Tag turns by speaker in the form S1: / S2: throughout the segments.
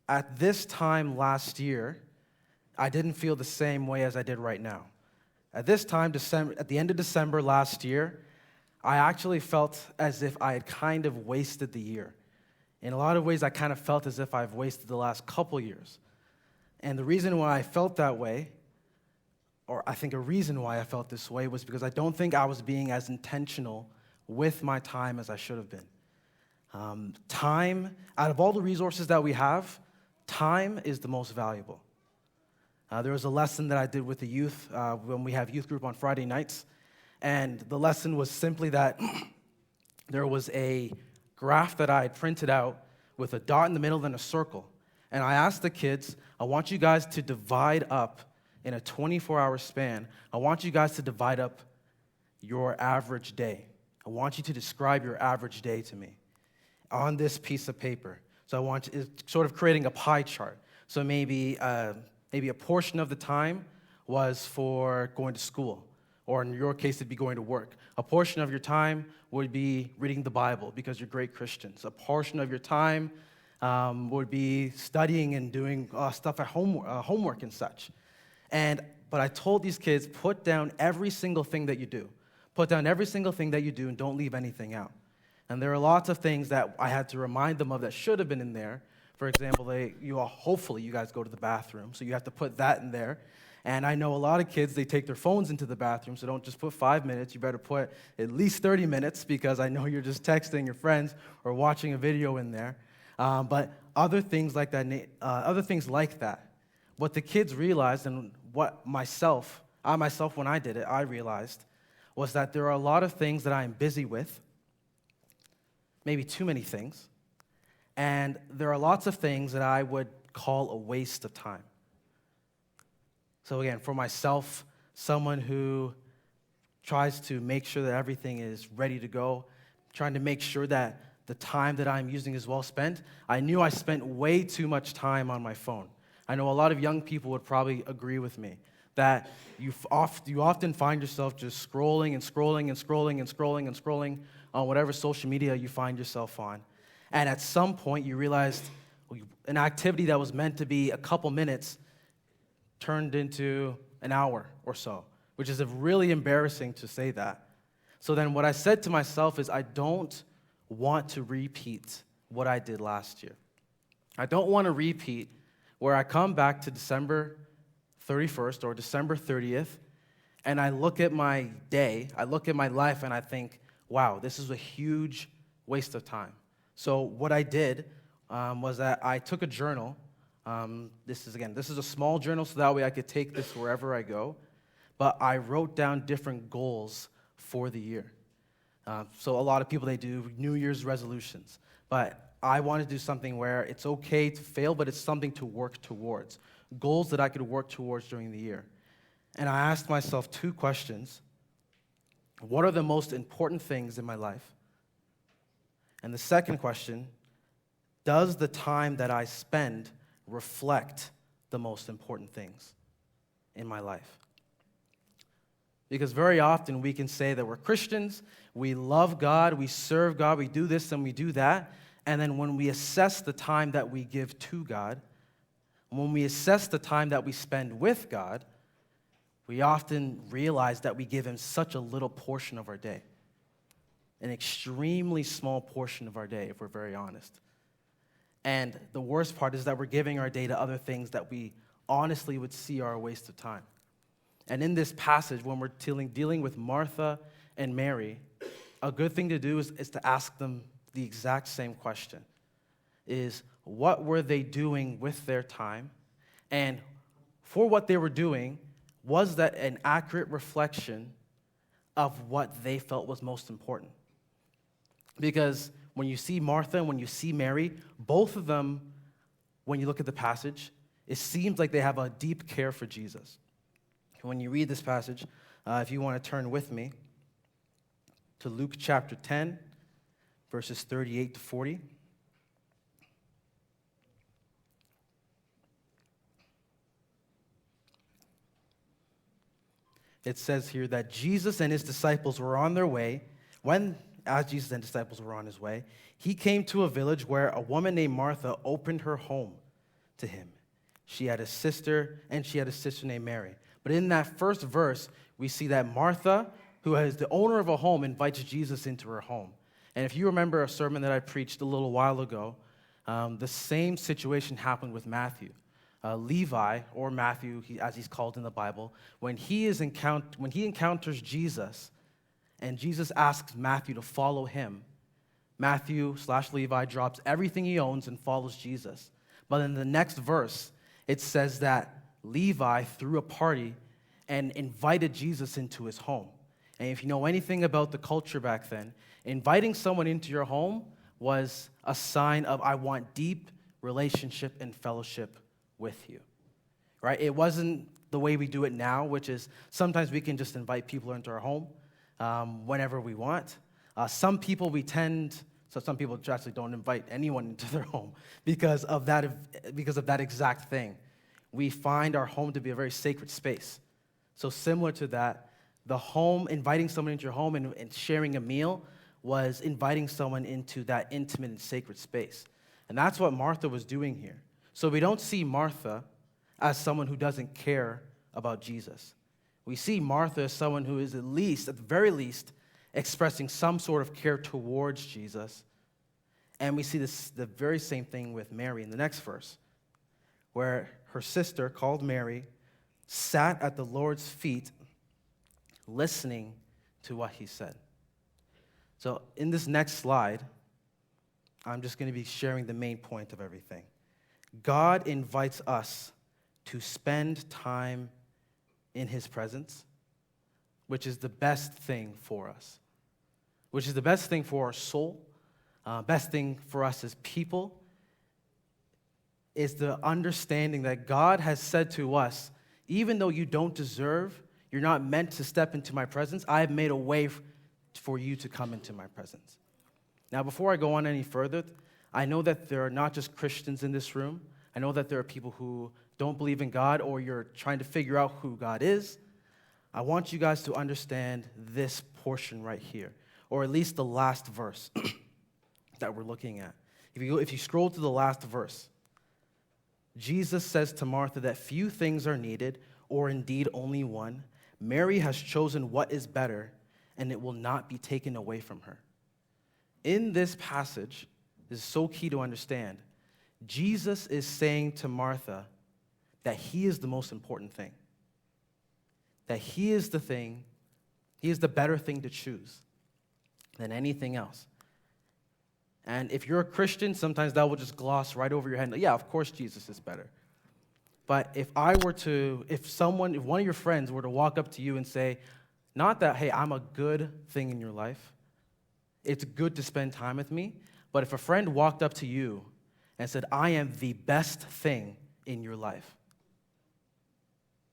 S1: at this time last year, I didn't feel the same way as I did right now. At this time, at the end of December last year, I actually felt as if I had kind of wasted the year. In a lot of ways, I kind of felt as if I've wasted the last couple years. And the reason why I felt that way, or I think a reason why I felt this way, was because I don't think I was being as intentional with my time as I should have been. Time, out of all the resources that we have, time is the most valuable. There was a lesson that I did with the youth when we have youth group on Friday nights, and the lesson was simply that there was a graph that I had printed out with a dot in the middle and a circle. And I asked the kids, I want you guys to divide up in a 24-hour span. I want you guys to divide up your average day. I want you to describe your average day to me on this piece of paper. So I want you, it's sort of creating a pie chart. So maybe a portion of the time was for going to school, or in your case, it'd be going to work. A portion of your time would be reading the Bible because you're great Christians. A portion of your time would be studying and doing stuff at home, homework and such. But I told these kids, put down every single thing that you do. Put down every single thing that you do and don't leave anything out. And there are lots of things that I had to remind them of that should have been in there. For example, hopefully you guys go to the bathroom, so you have to put that in there. And I know a lot of kids, they take their phones into the bathroom, so don't just put 5 minutes. You better put at least 30 minutes because I know you're just texting your friends or watching a video in there. But other things like that, what the kids realized and what I myself, when I did it, I realized was that there are a lot of things that I am busy with, maybe too many things, and there are lots of things that I would call a waste of time. So again, for myself, someone who tries to make sure that everything is ready to go, trying to make sure that the time that I'm using is well spent, I knew I spent way too much time on my phone. I know a lot of young people would probably agree with me that you often find yourself just scrolling and scrolling and scrolling and scrolling and scrolling on whatever social media you find yourself on. And at some point, you realized an activity that was meant to be a couple minutes turned into an hour or so, which is really embarrassing to say that. So then what I said to myself is I don't want to repeat what I did last year. I don't want to repeat where I come back to December 31st or December 30th, and I look at my day, I look at my life, and I think, wow, this is a huge waste of time. So what I did was that I took a journal. This is a small journal, so that way I could take this wherever I go. But I wrote down different goals for the year. So a lot of people, they do New Year's resolutions. But I wanted to do something where it's okay to fail, but it's something to work towards. Goals that I could work towards during the year. And I asked myself 2 questions. What are the most important things in my life? And the second question, does the time that I spend reflect the most important things in my life? Because very often we can say that we're Christians, we love God, we serve God, we do this and we do that, and then when we assess the time that we give to God, when we assess the time that we spend with God, we often realize that we give Him such a little portion of our day, an extremely small portion of our day, if we're very honest. And the worst part is that we're giving our day to other things that we honestly would see are a waste of time. And in this passage, when we're dealing with Martha and Mary, a good thing to do is to ask them the exact same question. Is what were they doing with their time? And for what they were doing, was that an accurate reflection of what they felt was most important? Because when you see Martha and when you see Mary, both of them, when you look at the passage, it seems like they have a deep care for Jesus. When you read this passage, if you want to turn with me to Luke chapter 10, verses 38 to 40. It says here that Jesus and his disciples were on their way. As Jesus and disciples were on his way, he came to a village where a woman named Martha opened her home. to him. She had a sister, and she had a sister named Mary. But in that first verse, we see that Martha, who is the owner of a home, invites Jesus into her home. And if you remember a sermon that I preached a little while ago, the same situation happened with Matthew. Levi, or Matthew, as he's called in the Bible, when he encounters Jesus, and Jesus asks Matthew to follow him, Matthew/Levi drops everything he owns and follows Jesus. But in the next verse, it says that Levi threw a party and invited Jesus into his home. And if you know anything about the culture back then, inviting someone into your home was a sign of, I want deep relationship and fellowship with you, right? It wasn't the way we do it now, which is sometimes we can just invite people into our home whenever we want. Some people actually don't invite anyone into their home because of that exact thing. We find our home to be a very sacred space. So similar to that, the home, inviting someone into your home and sharing a meal was inviting someone into that intimate and sacred space. And that's what Martha was doing here. So we don't see Martha as someone who doesn't care about Jesus. We see Martha as someone who is at the very least, expressing some sort of care towards Jesus. And we see the very same thing with Mary in the next verse, where her sister, called Mary, sat at the Lord's feet listening to what he said. So in this next slide, I'm just going to be sharing the main point of everything. God invites us to spend time in his presence, which is the best thing for us, which is the best thing for our soul, best thing for us as people, is the understanding that God has said to us, even though you don't deserve, you're not meant to step into my presence, I have made a way for you to come into my presence. Now, before I go on any further, I know that there are not just Christians in this room. I know that there are people who don't believe in God, or you're trying to figure out who God is. I want you guys to understand this portion right here, or at least the last verse that we're looking at. If you scroll to the last verse, Jesus says to Martha that few things are needed, or indeed only one. Mary has chosen what is better, and it will not be taken away from her. In this passage, this is so key to understand, Jesus is saying to Martha that he is the most important thing. That he is the better thing to choose than anything else. And if you're a Christian, sometimes that will just gloss right over your head. Yeah, of course Jesus is better. But if one of your friends were to walk up to you and say, not that, hey, I'm a good thing in your life, it's good to spend time with me, but if a friend walked up to you and said, I am the best thing in your life,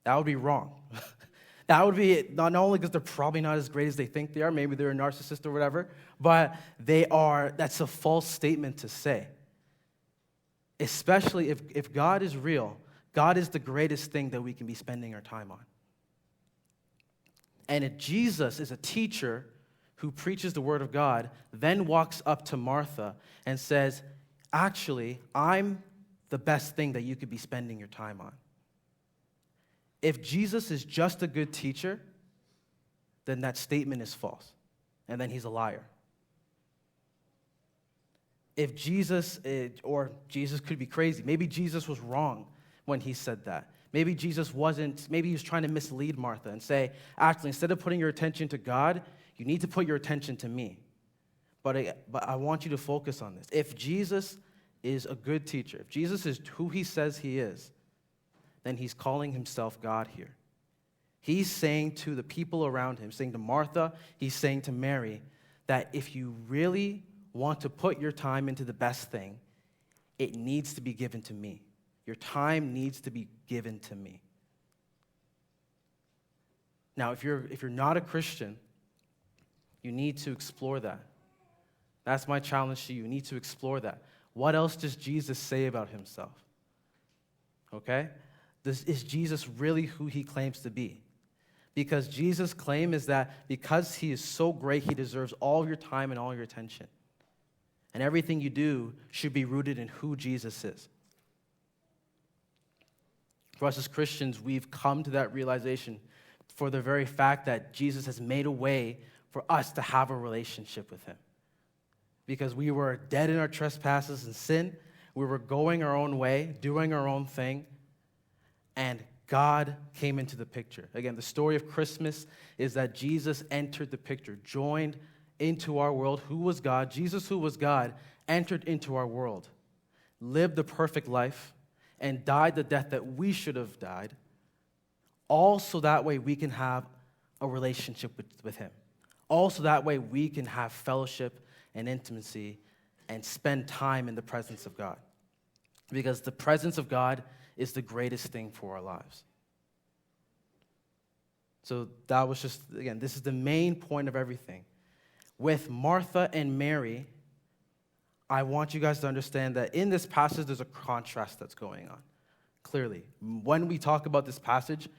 S1: that would be wrong. That would be not only because they're probably not as great as they think they are, maybe they're a narcissist or whatever, but that's a false statement to say. Especially if God is real, God is the greatest thing that we can be spending our time on. And if Jesus is a teacher who preaches the word of God, then walks up to Martha and says, actually, I'm the best thing that you could be spending your time on. If Jesus is just a good teacher, then that statement is false, and then he's a liar. If Jesus could be crazy. Maybe Jesus was wrong when he said that. Maybe he was trying to mislead Martha and say, actually, instead of putting your attention to God, you need to put your attention to me. But I want you to focus on this. If Jesus is a good teacher, if Jesus is who he says he is, then he's calling himself God here. He's saying to the people around him, saying to Martha, he's saying to Mary, that if you really want to put your time into the best thing, it needs to be given to me. Your time needs to be given to me. Now, if you're not a Christian, you need to explore that. That's my challenge to you. You need to explore that. What else does Jesus say about himself? Okay? Is Jesus really who he claims to be? Because Jesus' claim is that because he is so great, he deserves all of your time and all your attention. And everything you do should be rooted in who Jesus is. For us as Christians, we've come to that realization for the very fact that Jesus has made a way for us to have a relationship with him. Because we were dead in our trespasses and sin, we were going our own way, doing our own thing, and God came into the picture. Again, the story of Christmas is that Jesus entered the picture, joined into our world. Who was God? Jesus, who was God, entered into our world, lived the perfect life, and died the death that we should have died, all so that way we can have a relationship with him. Also that way we can have fellowship and intimacy and spend time in the presence of God. Because the presence of God is the greatest thing for our lives. So that was just, again, this is the main point of everything. With Martha and Mary, I want you guys to understand that in this passage, there's a contrast that's going on. Clearly, when we talk about this passage,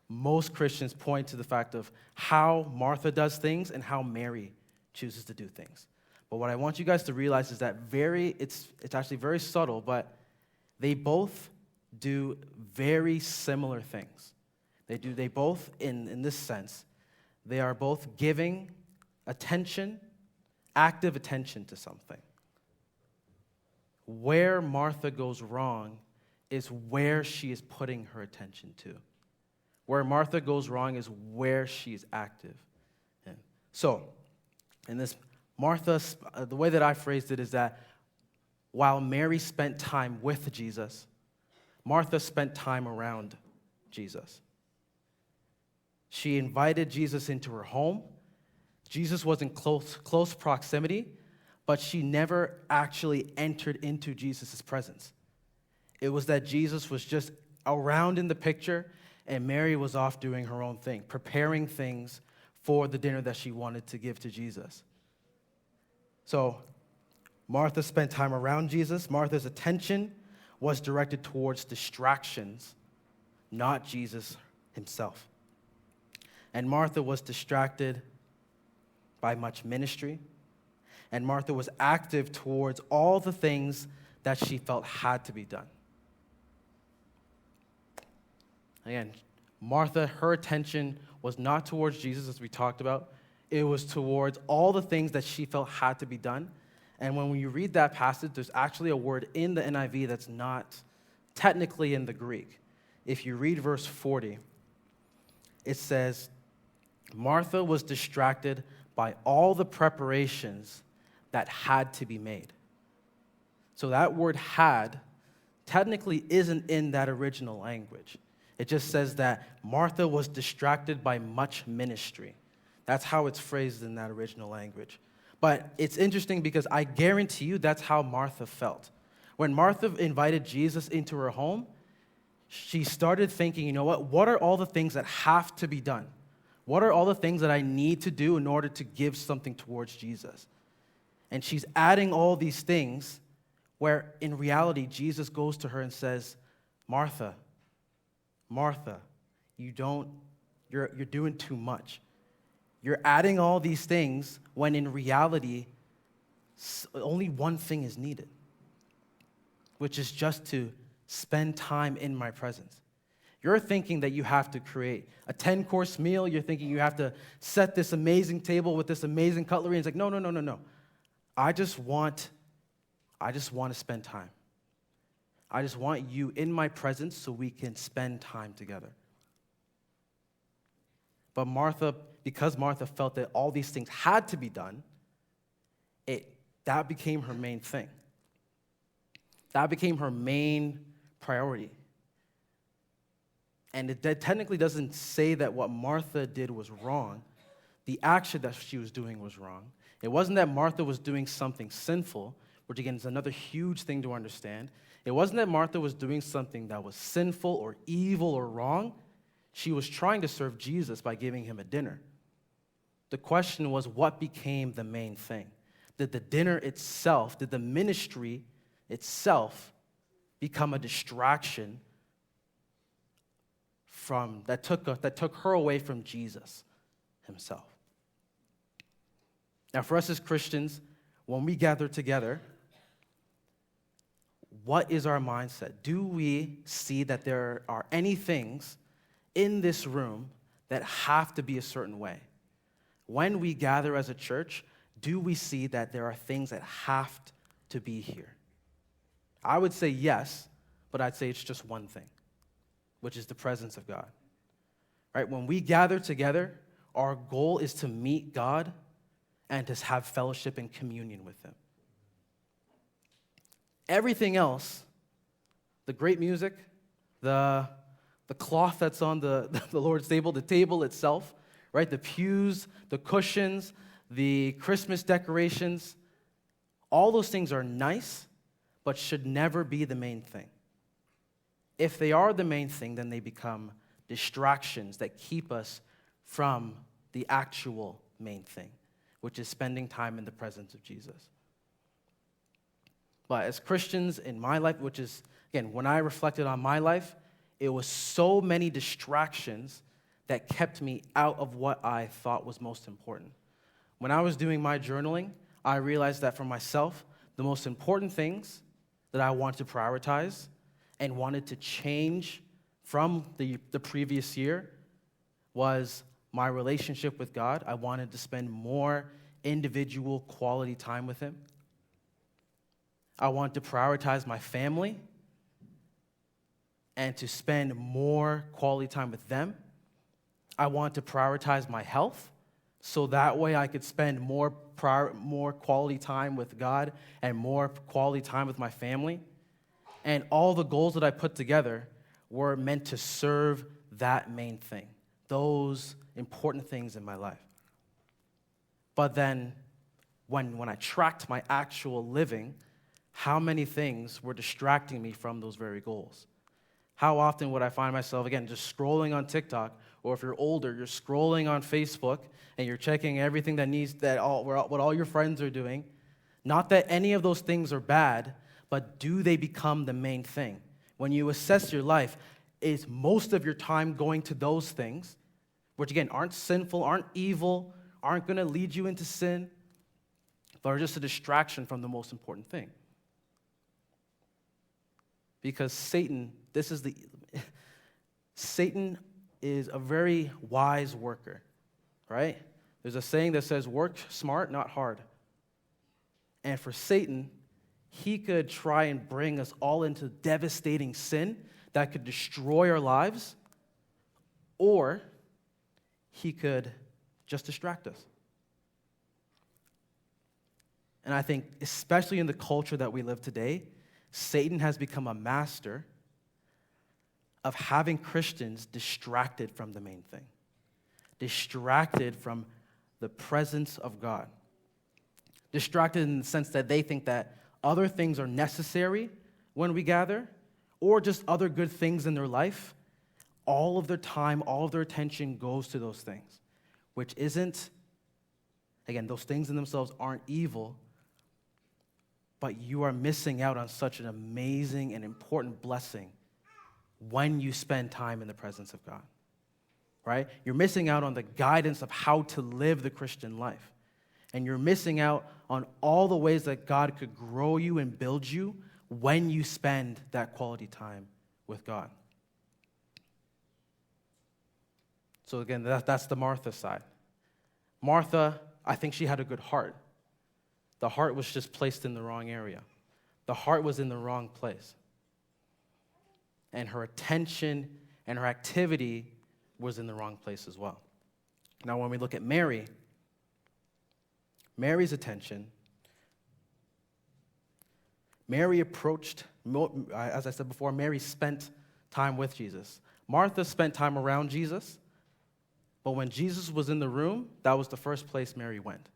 S1: most Christians point to the fact of how Martha does things and how Mary chooses to do things. But what I want you guys to realize is that it's actually very subtle, but they both do very similar things. They both, in this sense, they are both giving attention, active attention to something. Where Martha goes wrong is where she is putting her attention to. Where Martha goes wrong is where she is active in. So, in this, Martha, the way that I phrased it is that while Mary spent time with Jesus, Martha spent time around Jesus. She invited Jesus into her home. Jesus was in close proximity, but she never actually entered into Jesus' presence. It was that Jesus was just around in the picture, and Mary was off doing her own thing, preparing things for the dinner that she wanted to give to Jesus. So Martha spent time around Jesus. Martha's attention was directed towards distractions, not Jesus himself. And Martha was distracted by much ministry. And Martha was active towards all the things that she felt had to be done. Again, Martha, her attention was not towards Jesus, as we talked about. It was towards all the things that she felt had to be done. And when you read that passage, there's actually a word in the NIV that's not technically in the Greek. If you read verse 40, it says, Martha was distracted by all the preparations that had to be made. So that word had technically isn't in that original language. It just says that Martha was distracted by much ministry. That's how it's phrased in that original language. But it's interesting because I guarantee you that's how Martha felt. When Martha invited Jesus into her home, she started thinking, you know what are all the things that have to be done? What are all the things that I need to do in order to give something towards Jesus? And she's adding all these things where in reality, Jesus goes to her and says, Martha, Martha, you're doing too much. You're adding all these things when in reality, only one thing is needed, which is just to spend time in my presence. You're thinking that you have to create a 10-course meal. You're thinking you have to set this amazing table with this amazing cutlery. And it's like, no. I just want to spend time. I just want you in my presence so we can spend time together. But Martha, because Martha felt that all these things had to be done, that became her main thing. That became her main priority. And it technically doesn't say that what Martha did was wrong. The action that she was doing was wrong. It wasn't that Martha was doing something sinful, which again is another huge thing to understand. It wasn't that Martha was doing something that was sinful or evil or wrong. She was trying to serve Jesus by giving him a dinner. The question was, what became the main thing? Did the dinner itself, did the ministry itself become a distraction that took her away from Jesus himself? Now, for us as Christians, when we gather together, what is our mindset? Do we see that there are any things in this room that have to be a certain way? When we gather as a church, do we see that there are things that have to be here? I would say yes, but I'd say it's just one thing, which is the presence of God. Right? When we gather together, our goal is to meet God and to have fellowship and communion with Him. Everything else, the great music, the cloth that's on the Lord's table, the table itself, right? The pews, the cushions, the Christmas decorations, all those things are nice, but should never be the main thing. If they are the main thing, then they become distractions that keep us from the actual main thing, which is spending time in the presence of Jesus. But as Christians in my life, which is, again, when I reflected on my life, it was so many distractions that kept me out of what I thought was most important. When I was doing my journaling, I realized that for myself, the most important things that I wanted to prioritize and wanted to change from the previous year was my relationship with God. I wanted to spend more individual quality time with Him. I wanted to prioritize my family and to spend more quality time with them. I want to prioritize my health so that way I could spend more quality time with God and more quality time with my family. And all the goals that I put together were meant to serve that main thing, those important things in my life. But then when I tracked my actual living, how many things were distracting me from those very goals? How often would I find myself, again, just scrolling on TikTok, or if you're older, you're scrolling on Facebook, and you're checking everything what all your friends are doing. Not that any of those things are bad, but do they become the main thing? When you assess your life, is most of your time going to those things, which again, aren't sinful, aren't evil, aren't going to lead you into sin, but are just a distraction from the most important thing? Because Satan is a very wise worker, right? There's a saying that says, work smart, not hard. And for Satan, he could try and bring us all into devastating sin that could destroy our lives, or he could just distract us. And I think, especially in the culture that we live today, Satan has become a master of having Christians distracted from the main thing, distracted from the presence of God, distracted in the sense that they think that other things are necessary when we gather, or just other good things in their life. All of their time, all of their attention goes to those things, which isn't, again, those things in themselves aren't evil, but you are missing out on such an amazing and important blessing when you spend time in the presence of God, right? You're missing out on the guidance of how to live the Christian life. And you're missing out on all the ways that God could grow you and build you when you spend that quality time with God. So again, that's the Martha side. Martha, I think she had a good heart. The heart was just placed in the wrong area. The heart was in the wrong place. And her attention and her activity was in the wrong place as well. Now, when we look at Mary's attention, Mary approached, as I said before, Mary spent time with Jesus. Martha spent time around Jesus, but when Jesus was in the room, that was the first place Mary went.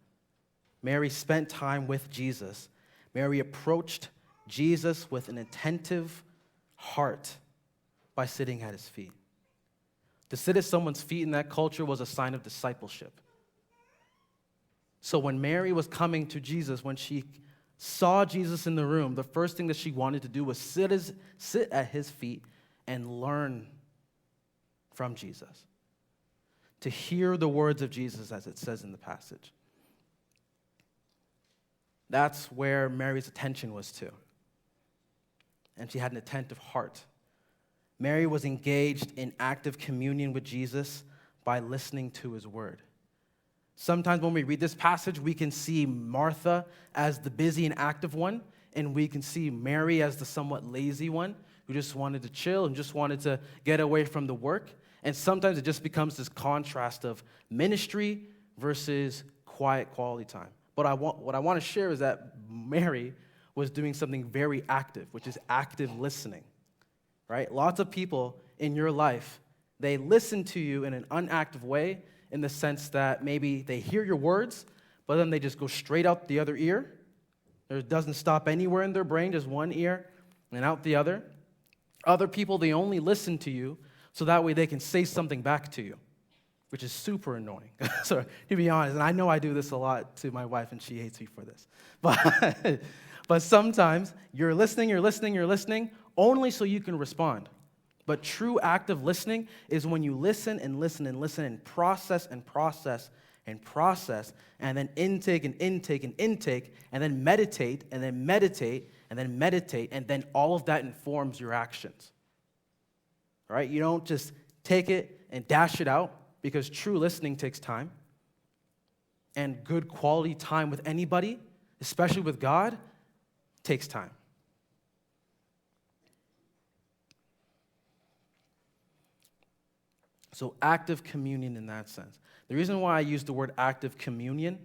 S1: Mary spent time with Jesus. Mary approached Jesus with an attentive heart by sitting at his feet. To sit at someone's feet in that culture was a sign of discipleship. So when Mary was coming to Jesus, when she saw Jesus in the room, the first thing that she wanted to do was sit at his feet and learn from Jesus, to hear the words of Jesus as it says in the passage. That's where Mary's attention was to. and she had an attentive heart. Mary was engaged in active communion with Jesus by listening to his word. Sometimes when we read this passage, we can see Martha as the busy and active one, and we can see Mary as the somewhat lazy one who just wanted to chill and just wanted to get away from the work. And sometimes it just becomes this contrast of ministry versus quiet quality time. But what I want to share is that Mary was doing something very active, which is active listening, right? Lots of people in your life, they listen to you in an unactive way in the sense that maybe they hear your words, but then they just go straight out the other ear. It doesn't stop anywhere in their brain, just one ear and out the other. Other people, they only listen to you so that way they can say something back to you, which is super annoying. So to be honest, and I know I do this a lot to my wife, and she hates me for this. But sometimes you're listening only so you can respond. But true active listening is when you listen and listen and listen and process and process and process, and then intake and intake and intake, and then meditate and then meditate and then meditate, and then all of that informs your actions. All right? You don't just take it and dash it out, because true listening takes time. And good quality time with anybody, especially with God, takes time. So active communion in that sense. The reason why I use the word active communion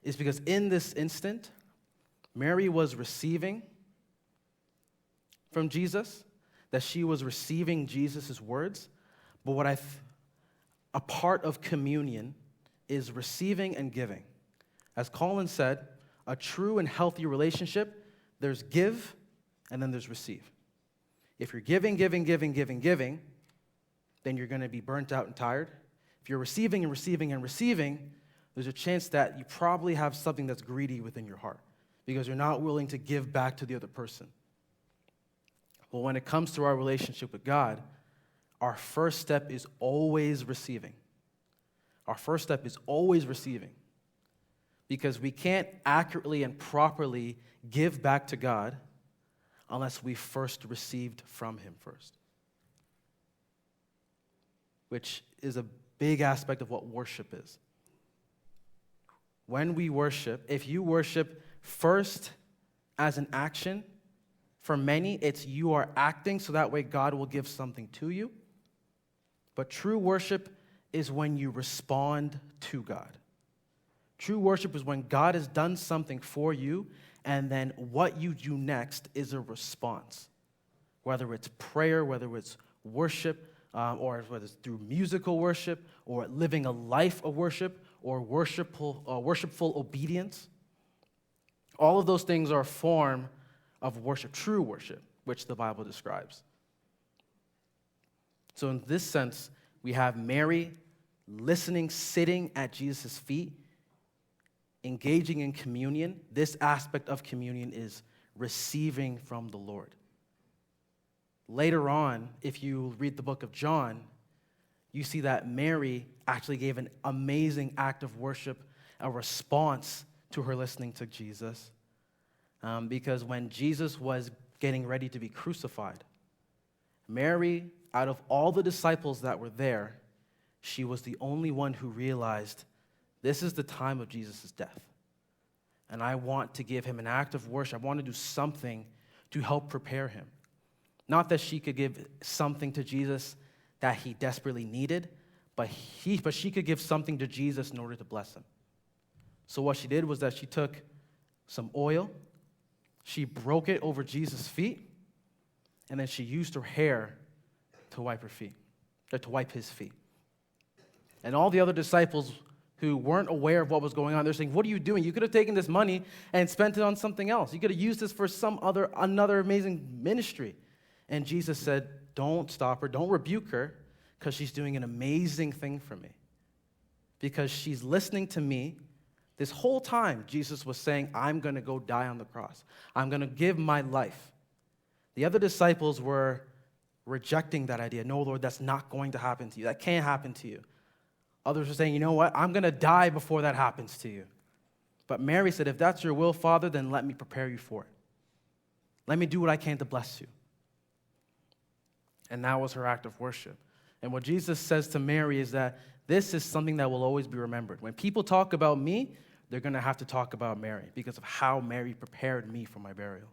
S1: is because in this instant, Mary was receiving from Jesus, that she was receiving Jesus' words. But a part of communion is receiving and giving. As Colin said, a true and healthy relationship, there's give and then there's receive. If you're giving, then you're going to be burnt out and tired. If you're receiving and receiving and receiving, there's a chance that you probably have something that's greedy within your heart because you're not willing to give back to the other person. But when it comes to our relationship with God, our first step is always receiving. Our first step is always receiving, because we can't accurately and properly give back to God unless we first received from him first, which is a big aspect of what worship is. When we worship, if you worship first as an action, for many, it's you are acting so that way God will give something to you. But true worship is when you respond to God. True worship is when God has done something for you, and then what you do next is a response. Whether it's prayer, whether it's worship, or whether it's through musical worship, or living a life of worship, or worshipful obedience. All of those things are a form of worship, true worship, which the Bible describes. So in this sense, we have Mary listening, sitting at Jesus' feet, engaging in communion. This aspect of communion is receiving from the Lord. Later on, if you read the book of John, you see that Mary actually gave an amazing act of worship, a response to her listening to Jesus. Because when Jesus was getting ready to be crucified, Mary, out of all the disciples that were there, she was the only one who realized this is the time of Jesus' death. And I want to give him an act of worship. I want to do something to help prepare him. Not that she could give something to Jesus that he desperately needed, but she could give something to Jesus in order to bless him. So what she did was that she took some oil, she broke it over Jesus' feet, and then she used her hair to wipe his feet. And all the other disciples who weren't aware of what was going on, they're saying, "What are you doing? You could have taken this money and spent it on something else. You could have used this for another amazing ministry." And Jesus said, "Don't stop her, don't rebuke her, because she's doing an amazing thing for me. Because she's listening to me." This whole time, Jesus was saying, "I'm going to go die on the cross. I'm going to give my life." The other disciples were rejecting that idea. "No, Lord, that's not going to happen to you. That can't happen to you." Others were saying, "You know what? I'm going to die before that happens to you." But Mary said, "If that's your will, Father, then let me prepare you for it." Let me do what I can to bless you. And that was her act of worship. And what Jesus says to Mary is that this is something that will always be remembered. When people talk about me, they're going to have to talk about Mary because of how Mary prepared me for my burial.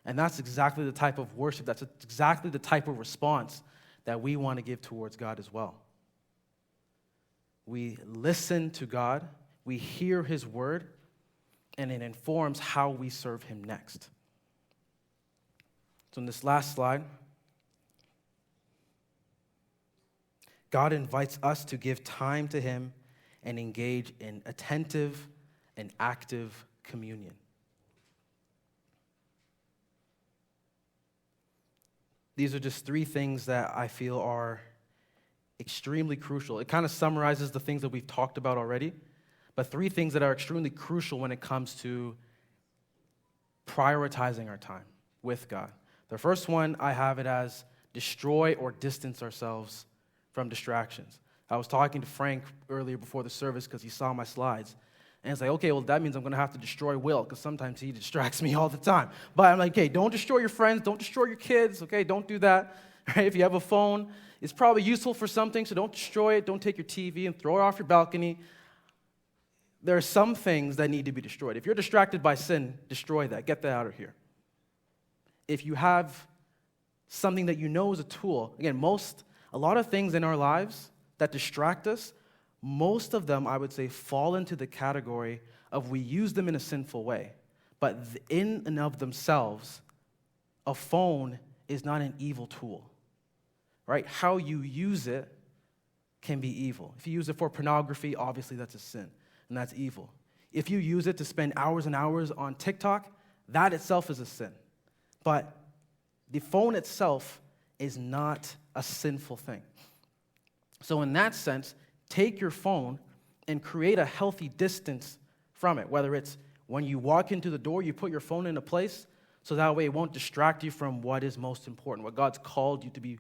S1: And that's exactly the type of worship, that's exactly the type of response that we want to give towards God as well. We listen to God, we hear his word, and it informs how we serve him next. So in this last slide, God invites us to give time to him and engage in attentive and active communion. These are just three things that I feel are extremely crucial. It kind of summarizes the things that we've talked about already, but three things that are extremely crucial when it comes to prioritizing our time with God. The first one, I have it as destroy or distance ourselves from distractions. I was talking to Frank earlier before the service because he saw my slides. And it's like, okay, well, that means I'm going to have to destroy Will because sometimes he distracts me all the time. But I'm like, okay, don't destroy your friends. Don't destroy your kids. Okay, don't do that. Right? If you have a phone, it's probably useful for something, so don't destroy it. Don't take your TV and throw it off your balcony. There are some things that need to be destroyed. If you're distracted by sin, destroy that. Get that out of here. If you have something that you know is a tool, again, a lot of things in our lives that distract us, most of them, I would say, fall into the category of we use them in a sinful way. But in and of themselves, a phone is not an evil tool, right? How you use it can be evil. If you use it for pornography, obviously that's a sin, and that's evil. If you use it to spend hours and hours on TikTok, that itself is a sin. But the phone itself is not a sinful thing. So in that sense, take your phone and create a healthy distance from it, whether it's when you walk into the door, you put your phone in a place so that way it won't distract you from what is most important, what God's called you to be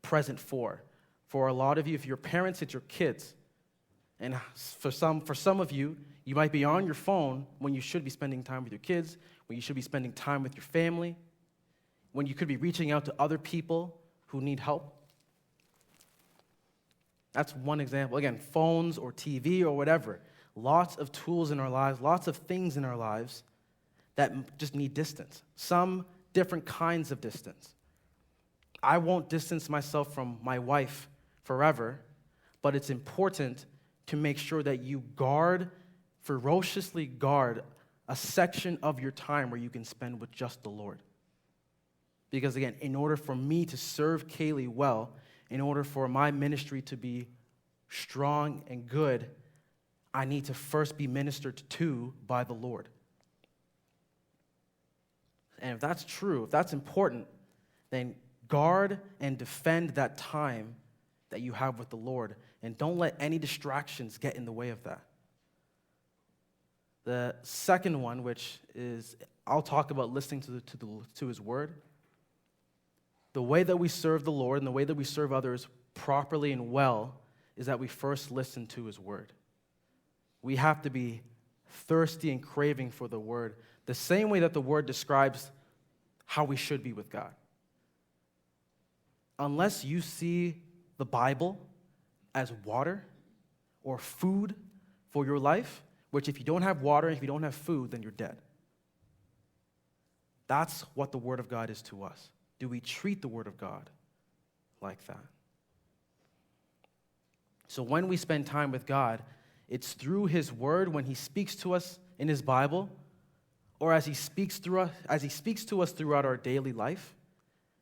S1: present for. For a lot of you, if you're parents, it's your kids. And for some of you, you might be on your phone when you should be spending time with your kids, when you should be spending time with your family, when you could be reaching out to other people who need help. That's one example. Again, phones or TV or whatever. Lots of tools in our lives, lots of things in our lives that just need distance. Some different kinds of distance. I won't distance myself from my wife forever, but it's important to make sure that you ferociously guard a section of your time where you can spend with just the Lord. Because again, in order for me to serve Kaylee well, in order for my ministry to be strong and good, I need to first be ministered to by the Lord. And if that's true, if that's important, then guard and defend that time that you have with the Lord, and don't let any distractions get in the way of that. The second one, which is, I'll talk about listening to his word. The way that we serve the Lord and the way that we serve others properly and well is that we first listen to his word. We have to be thirsty and craving for the word, the same way that the word describes how we should be with God. Unless you see the Bible as water or food for your life, which if you don't have water and if you don't have food, then you're dead. That's what the word of God is to us. Do we treat the word of God like that? So when we spend time with God, it's through his word when he speaks to us in his Bible, or as he speaks to us throughout our daily life,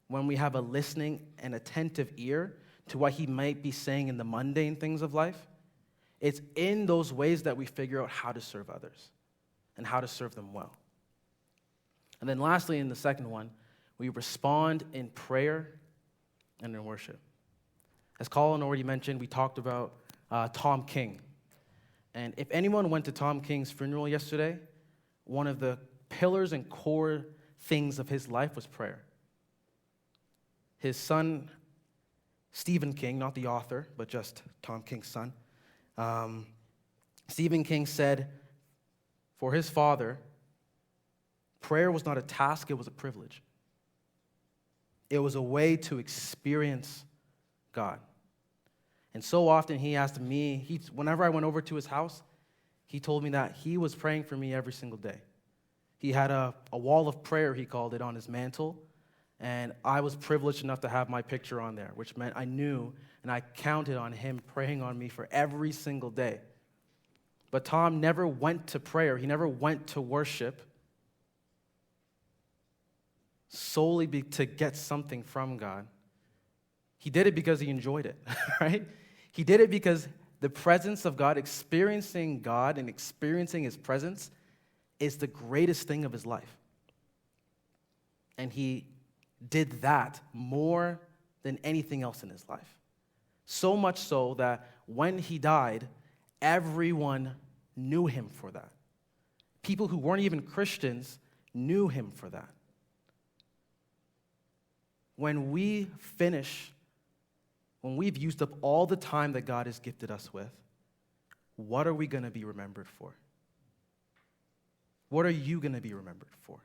S1: when we have a listening and attentive ear to what he might be saying in the mundane things of life. It's in those ways that we figure out how to serve others and how to serve them well. And then lastly, in the second one, we respond in prayer and in worship. As Colin already mentioned, we talked about Tom King. And if anyone went to Tom King's funeral yesterday, one of the pillars and core things of his life was prayer. His son, Stephen King, not the author, but just Tom King's son, Stephen King said, for his father, Prayer was not a task, it was a privilege. It was a way to experience God. And so often he asked me, whenever I went over to his house, he told me that he was praying for me every single day. He had a wall of prayer, he called it, on his mantle, and I was privileged enough to have my picture on there, which meant I knew and I counted on him praying on me for every single day. But Tom never went to prayer. He never went to worship solely to get something from God. He did it because he enjoyed it, right? He did it because the presence of God, experiencing God and experiencing his presence is the greatest thing of his life. And he did that more than anything else in his life. So much so that when he died, everyone knew him for that. People who weren't even Christians knew him for that. When we've used up all the time that God has gifted us with, what are we going to be remembered for? What are you going to be remembered for?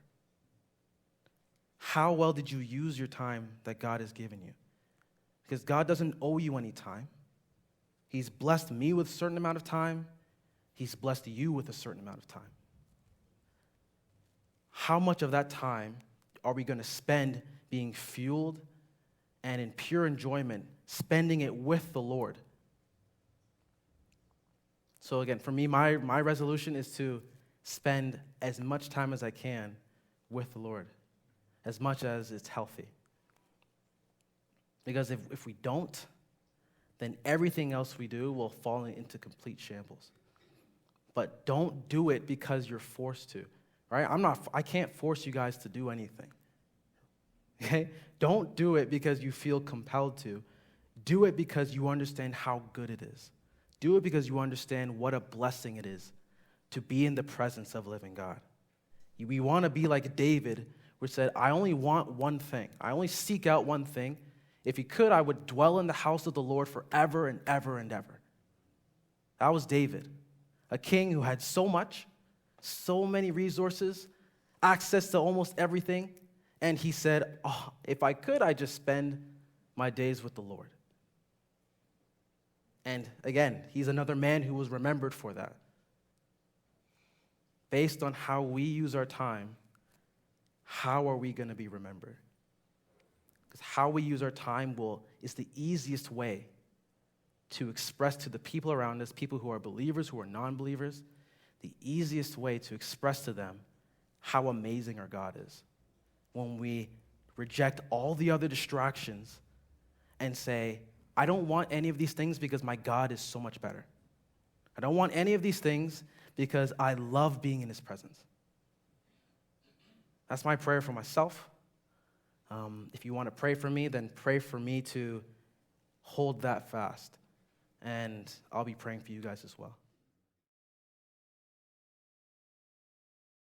S1: How well did you use your time that God has given you? Because God doesn't owe you any time. He's blessed me with a certain amount of time. He's blessed you with a certain amount of time. How much of that time are we going to spend being fueled and in pure enjoyment, spending it with the Lord? So again, for me, my resolution is to spend as much time as I can with the Lord, as much as it's healthy. Because if we don't, then everything else we do will fall into complete shambles. But don't do it because you're forced to, right? I can't force you guys to do anything. Okay? Don't do it because you feel compelled to. Do it because you understand how good it is. Do it because you understand what a blessing it is to be in the presence of living God. We want to be like David, which said, I only want one thing. I only seek out one thing. If he could, I would dwell in the house of the Lord forever and ever and ever. That was David, a king who had so much, so many resources, access to almost everything. And he said, if I could, I'd just spend my days with the Lord. And again, he's another man who was remembered for that. Based on how we use our time, how are we going to be remembered? Because how we use our time is the easiest way to express to the people around us, people who are believers, who are non-believers, the easiest way to express to them how amazing our God is. When we reject all the other distractions and say, I don't want any of these things because my God is so much better. I don't want any of these things because I love being in his presence. That's my prayer for myself. If you want to pray for me, then pray for me to hold that fast. And I'll be praying for you guys as well.